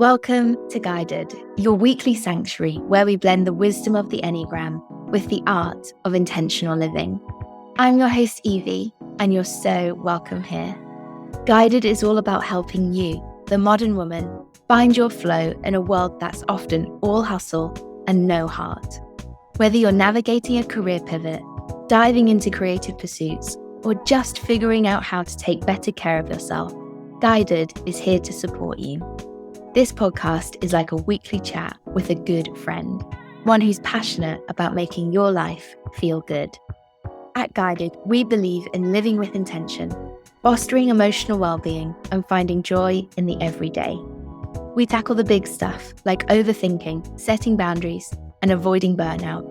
Welcome to Guided, your weekly sanctuary where we blend the wisdom of the Enneagram with the art of intentional living. I'm your host, Evie, and you're so welcome here. Guided is all about helping you, the modern woman, find your flow in a world that's often all hustle and no heart. Whether you're navigating a career pivot, diving into creative pursuits, or just figuring out how to take better care of yourself, Guided is here to support you. This podcast is like a weekly chat with a good friend, one who's passionate about making your life feel good. At Guided, we believe in living with intention, fostering emotional well-being, and finding joy in the everyday. We tackle the big stuff like overthinking, setting boundaries, and avoiding burnout,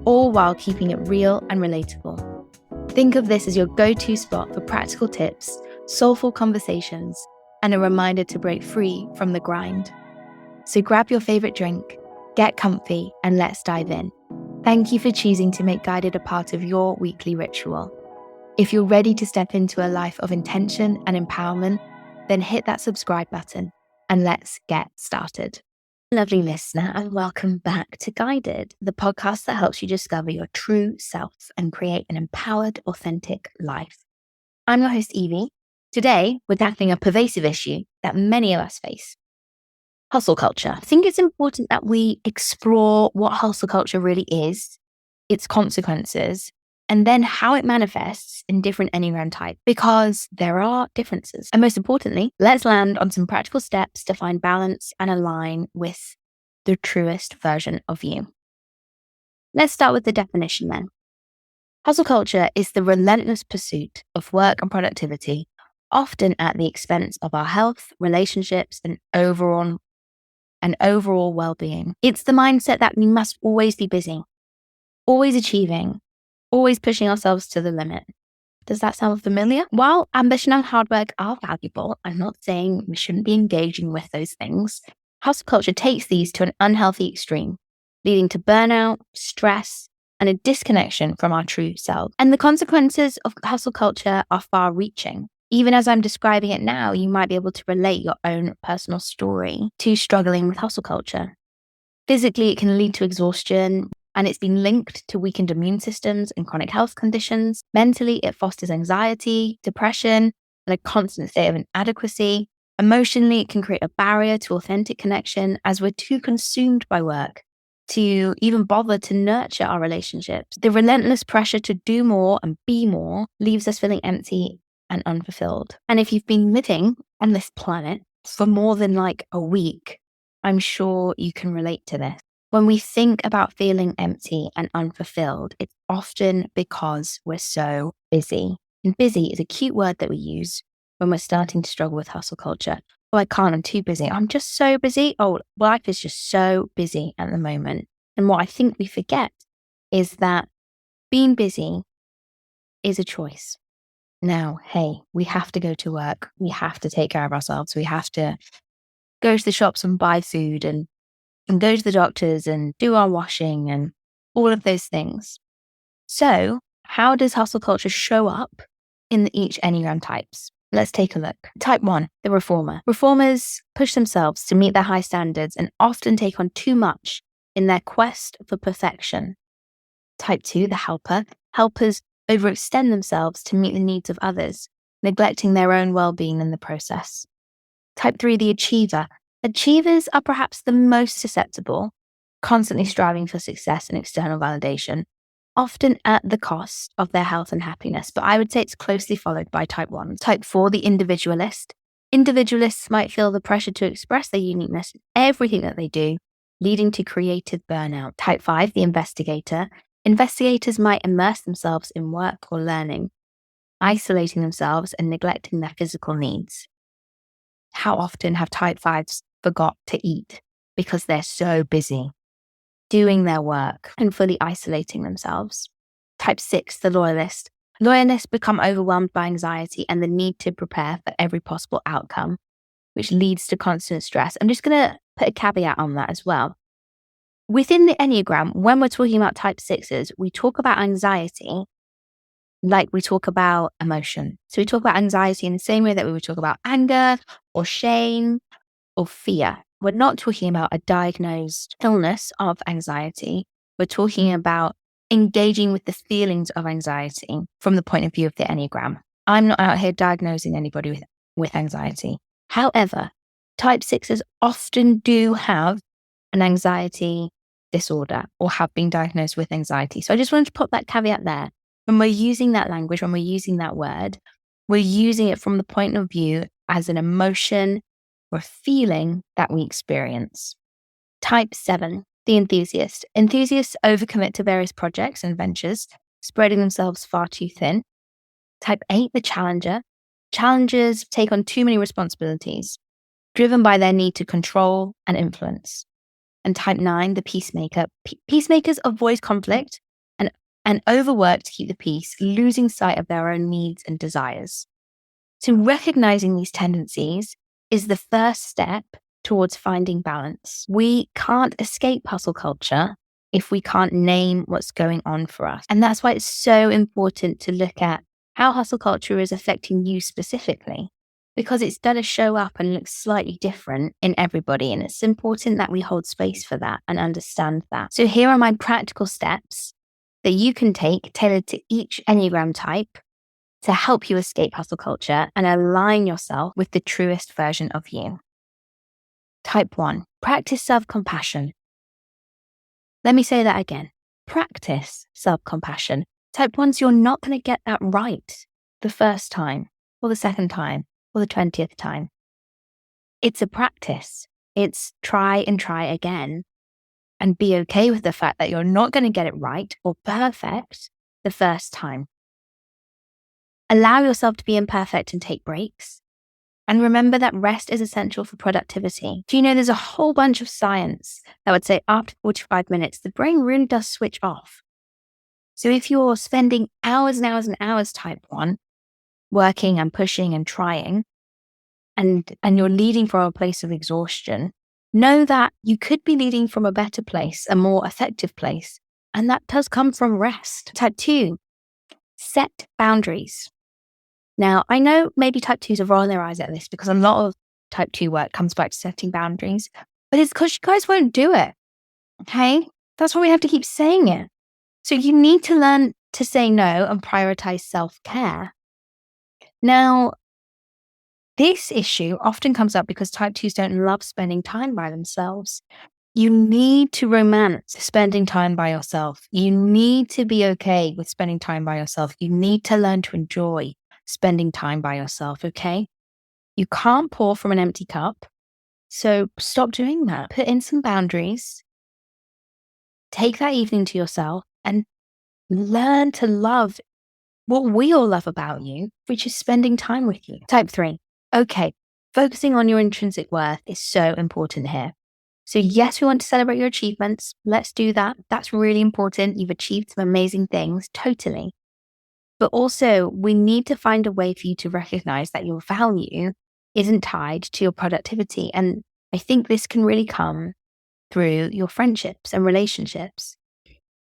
all while keeping it real and relatable. Think of this as your go-to spot for practical tips, soulful conversations, and a reminder to break free from the grind. So grab your favorite drink, get comfy, and let's dive in. Thank you for choosing to make Guided a part of your weekly ritual. If you're ready to step into a life of intention and empowerment, then hit that subscribe button and let's get started. Lovely listener, and welcome back to Guided, the podcast that helps you discover your true self and create an empowered, authentic life. I'm your host, Evie. Today, we're tackling a pervasive issue that many of us face. Hustle culture. I think it's important that we explore what hustle culture really is, its consequences, and then how it manifests in different Enneagram types, because there are differences. And most importantly, let's land on some practical steps to find balance and align with the truest version of you. Let's start with the definition then. Hustle culture is the relentless pursuit of work and productivity, often at the expense of our health, relationships, and overall well-being. It's the mindset that we must always be busy, always achieving, always pushing ourselves to the limit. Does that sound familiar? While ambition and hard work are valuable, I'm not saying we shouldn't be engaging with those things. Hustle culture takes these to an unhealthy extreme, leading to burnout, stress, and a disconnection from our true self. And the consequences of hustle culture are far-reaching. Even as I'm describing it now, you might be able to relate your own personal story to struggling with hustle culture. Physically, it can lead to exhaustion, and it's been linked to weakened immune systems and chronic health conditions. Mentally, it fosters anxiety, depression, and a constant state of inadequacy. Emotionally, it can create a barrier to authentic connection as we're too consumed by work to even bother to nurture our relationships. The relentless pressure to do more and be more leaves us feeling empty and unfulfilled. And if you've been living on this planet for more than like a week, I'm sure you can relate to this. When we think about feeling empty and unfulfilled, it's often because we're so busy. And busy is a cute word that we use when we're starting to struggle with hustle culture. Oh, I can't, I'm too busy. I'm just so busy. Oh, life is just so busy at the moment. And what I think we forget is that being busy is a choice. Now, hey, we have to go to work. We have to take care of ourselves. We have to go to the shops and buy food and go to the doctors and do our washing and all of those things. So how does hustle culture show up in each Enneagram types? Let's take a look. Type 1, the reformer. Reformers push themselves to meet their high standards and often take on too much in their quest for perfection. Type 2, the helper. Helpers overextend themselves to meet the needs of others, neglecting their own well-being in the process. Type 3, the achiever. Achievers are perhaps the most susceptible, constantly striving for success and external validation, often at the cost of their health and happiness. But I would say it's closely followed by type 1. Type 4, the individualist. Individualists might feel the pressure to express their uniqueness in everything that they do, leading to creative burnout. Type 5, the investigator. Investigators might immerse themselves in work or learning, isolating themselves and neglecting their physical needs. How often have type 5s forgot to eat because they're so busy doing their work and fully isolating themselves? Type 6, the loyalist. Loyalists become overwhelmed by anxiety and the need to prepare for every possible outcome, which leads to constant stress. I'm just going to put a caveat on that as well. Within the Enneagram, when we're talking about type 6s, we talk about anxiety like we talk about emotion. So we talk about anxiety in the same way that we would talk about anger or shame or fear. we're not talking about a diagnosed illness of anxiety. We're talking about engaging with the feelings of anxiety from the point of view of the Enneagram. I'm not out here diagnosing anybody with anxiety. However, type 6s often do have an anxiety disorder or have been diagnosed with anxiety. So I just wanted to put that caveat there. When we're using that language, when we're using that word, we're using it from the point of view as an emotion or feeling that we experience. Type 7, the enthusiast. Enthusiasts overcommit to various projects and ventures, spreading themselves far too thin. Type 8, the challenger. Challengers take on too many responsibilities, driven by their need to control and influence. And type 9, the peacemaker. Peacemakers avoid conflict and overwork to keep the peace, losing sight of their own needs and desires. So recognizing these tendencies is the first step towards finding balance. We can't escape hustle culture if we can't name what's going on for us. And that's why it's so important to look at how hustle culture is affecting you specifically, because it's going to show up and look slightly different in everybody. And it's important that we hold space for that and understand that. So here are my practical steps that you can take tailored to each Enneagram type to help you escape hustle culture and align yourself with the truest version of you. Type 1, practice self-compassion. Let me say that again. Practice self-compassion. Type 1s, you're not going to get that right the first time or the second time or the 20th time. It's a practice. It's try and try again and be okay with the fact that you're not going to get it right or perfect the first time. Allow yourself to be imperfect and take breaks. And remember that rest is essential for productivity. Do you know there's a whole bunch of science that would say after 45 minutes, the brain really does switch off. So if you're spending hours and hours and hours, type 1, working and pushing and trying, and you're leading from a place of exhaustion, know that you could be leading from a better place, a more effective place. And that does come from rest. Type 2, set boundaries. Now, I know maybe type 2s are rolling their eyes at this because a lot of type 2 work comes back to setting boundaries, but it's because you guys won't do it. Okay? That's why we have to keep saying it. So you need to learn to say no and prioritize self-care. Now, this issue often comes up because type 2s don't love spending time by themselves. You need to romance spending time by yourself. You need to be okay with spending time by yourself. You need to learn to enjoy spending time by yourself, okay? You can't pour from an empty cup. So stop doing that. Put in some boundaries. Take that evening to yourself and learn to love what we all love about you, which is spending time with you. Type 3. Okay, focusing on your intrinsic worth is so important here. So yes, we want to celebrate your achievements. Let's do that. That's really important. You've achieved some amazing things, totally. But also, we need to find a way for you to recognize that your value isn't tied to your productivity. And I think this can really come through your friendships and relationships.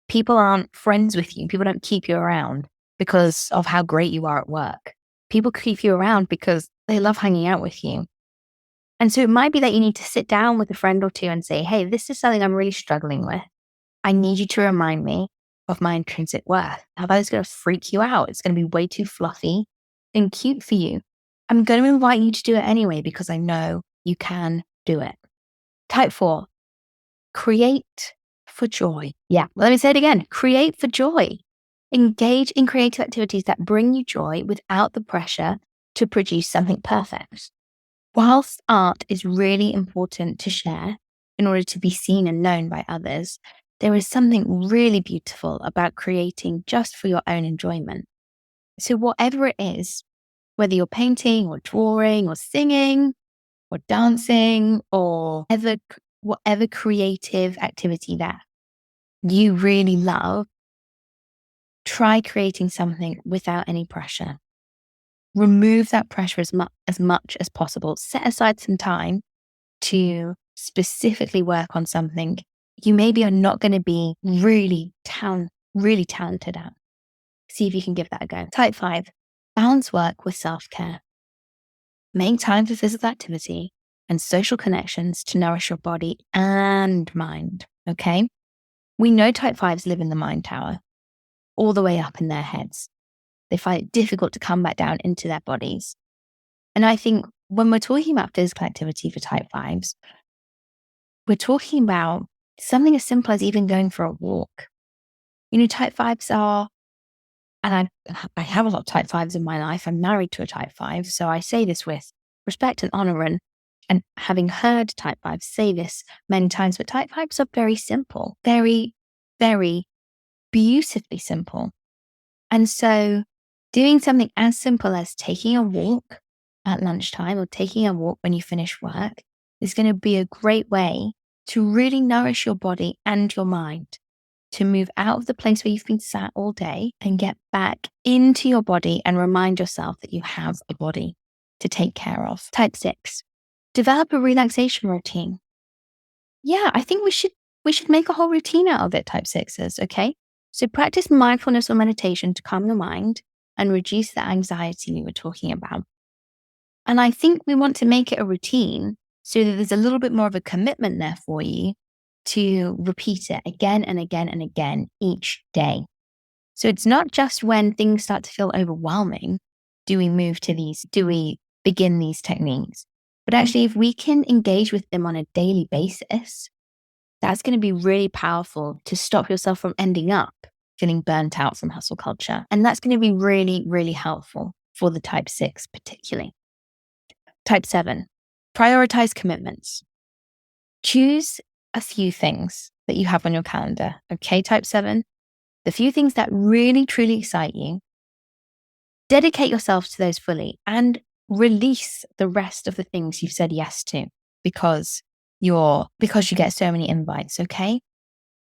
People aren't friends with you. People don't keep you around because of how great you are at work. People keep you around because they love hanging out with you. And so it might be that you need to sit down with a friend or two and say, hey, this is something I'm really struggling with. I need you to remind me of my intrinsic worth. Otherwise, it's going to freak you out. It's going to be way too fluffy and cute for you. I'm going to invite you to do it anyway because I know you can do it. Type 4, create for joy. Yeah, let me say it again. Create for joy. Engage in creative activities that bring you joy without the pressure to produce something perfect. Whilst art is really important to share in order to be seen and known by others, there is something really beautiful about creating just for your own enjoyment. So whatever it is, whether you're painting or drawing or singing or dancing or whatever creative activity that you really love, try creating something without any pressure. Remove that pressure as much as possible. Set aside some time to specifically work on something you maybe are not going to be really talented at. See if you can give that a go. Type 5, balance work with self-care. Make time for physical activity and social connections to nourish your body and mind. Okay. We know type 5s live in the mind tower, all the way up in their heads. They find it difficult to come back down into their bodies. And I think when we're talking about physical activity for type 5s, we're talking about something as simple as even going for a walk. Type 5s are, and I have a lot of type 5s in my life. I'm married to a type 5. So I say this with respect and honor, and having heard type 5s say this many times, but type 5s are very simple, very, very beautifully simple. And so doing something as simple as taking a walk at lunchtime or taking a walk when you finish work is going to be a great way to really nourish your body and your mind, to move out of the place where you've been sat all day and get back into your body and remind yourself that you have a body to take care of. Type 6, develop a relaxation routine. Yeah, I think we should make a whole routine out of it, type 6s, okay? So practice mindfulness or meditation to calm your mind and reduce the anxiety we were talking about. And I think we want to make it a routine so that there's a little bit more of a commitment there for you to repeat it again and again and again each day. So it's not just when things start to feel overwhelming, do we begin these techniques? But actually, if we can engage with them on a daily basis, that's going to be really powerful to stop yourself from ending up feeling burnt out from hustle culture. And that's going to be really, really helpful for the type 6 particularly. Type 7, prioritize commitments. Choose a few things that you have on your calendar. Okay, type 7, the few things that really, truly excite you. Dedicate yourself to those fully and release the rest of the things you've said yes to because you get so many invites, okay?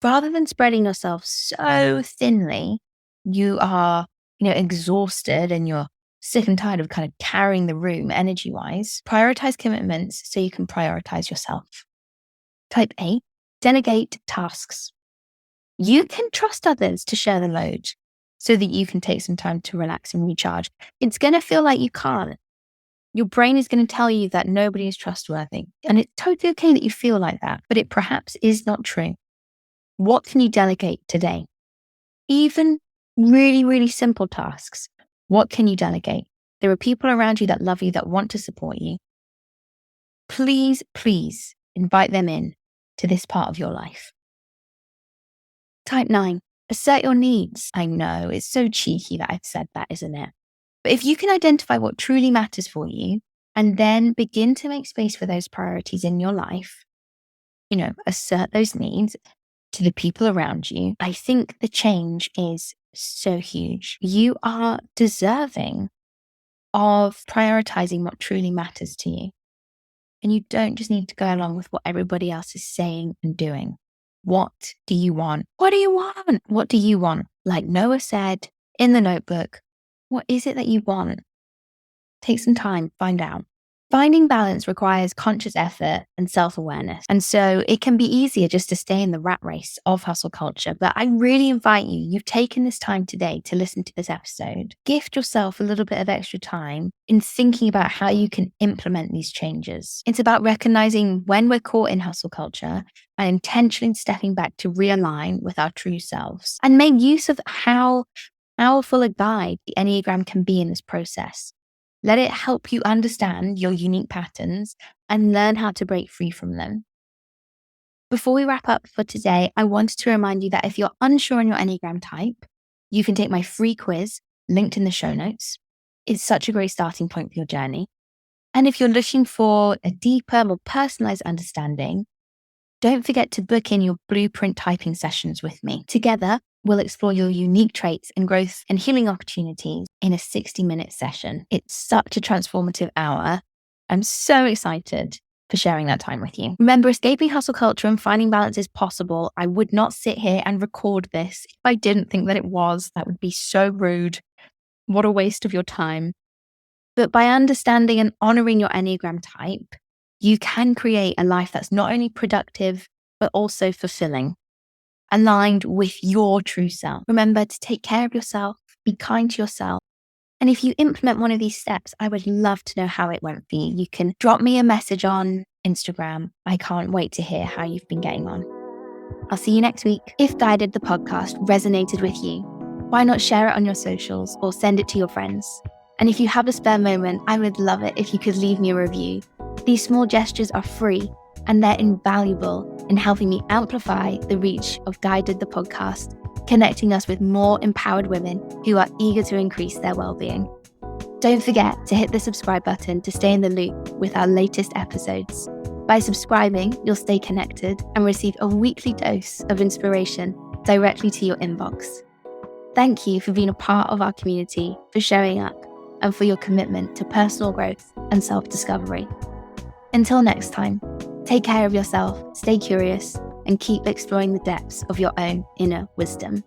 Rather than spreading yourself so thinly, you are, exhausted and you're sick and tired of kind of carrying the room energy-wise. Prioritize commitments so you can prioritize yourself. Type 8, delegate tasks. You can trust others to share the load so that you can take some time to relax and recharge. It's going to feel like you can't. Your brain is going to tell you that nobody is trustworthy. And it's totally okay that you feel like that, but it perhaps is not true. What can you delegate today? Even really, really simple tasks. What can you delegate? There are people around you that love you, that want to support you. Please, please invite them in to this part of your life. Type 9, assert your needs. I know, it's so cheeky that I've said that, isn't it? But if you can identify what truly matters for you and then begin to make space for those priorities in your life, assert those needs to the people around you, I think the change is so huge. You are deserving of prioritizing what truly matters to you. And you don't just need to go along with what everybody else is saying and doing. What do you want? What do you want? What do you want? Like Noah said in the notebook, what is it that you want? Take some time, find out. Finding balance requires conscious effort and self-awareness. And so it can be easier just to stay in the rat race of hustle culture. But I really invite you've taken this time today to listen to this episode. Gift yourself a little bit of extra time in thinking about how you can implement these changes. It's about recognizing when we're caught in hustle culture and intentionally stepping back to realign with our true selves and make use of how powerful a guide the Enneagram can be in this process. Let it help you understand your unique patterns and learn how to break free from them. Before we wrap up for today, I wanted to remind you that if you're unsure on your Enneagram type, you can take my free quiz linked in the show notes. It's such a great starting point for your journey. And if you're looking for a deeper, more personalized understanding, don't forget to book in your blueprint typing sessions with me. Together, we'll explore your unique traits and growth and healing opportunities in a 60-minute session. It's such a transformative hour. I'm so excited for sharing that time with you. Remember, escaping hustle culture and finding balance is possible. I would not sit here and record this if I didn't think that it was. That would be so rude. What a waste of your time. But by understanding and honoring your Enneagram type, you can create a life that's not only productive, but also fulfilling, aligned with your true self. Remember to take care of yourself, be kind to yourself. And if you implement one of these steps, I would love to know how it went for you. You can drop me a message on Instagram. I can't wait to hear how you've been getting on. I'll see you next week. If Guided the podcast resonated with you, why not share it on your socials or send it to your friends? And if you have a spare moment, I would love it if you could leave me a review. These small gestures are free and they're invaluable in helping me amplify the reach of Guided the podcast, connecting us with more empowered women who are eager to increase their well-being. Don't forget to hit the subscribe button to stay in the loop with our latest episodes. By subscribing, you'll stay connected and receive a weekly dose of inspiration directly to your inbox. Thank you for being a part of our community, for showing up, and for your commitment to personal growth and self-discovery. Until next time, take care of yourself, stay curious, and keep exploring the depths of your own inner wisdom.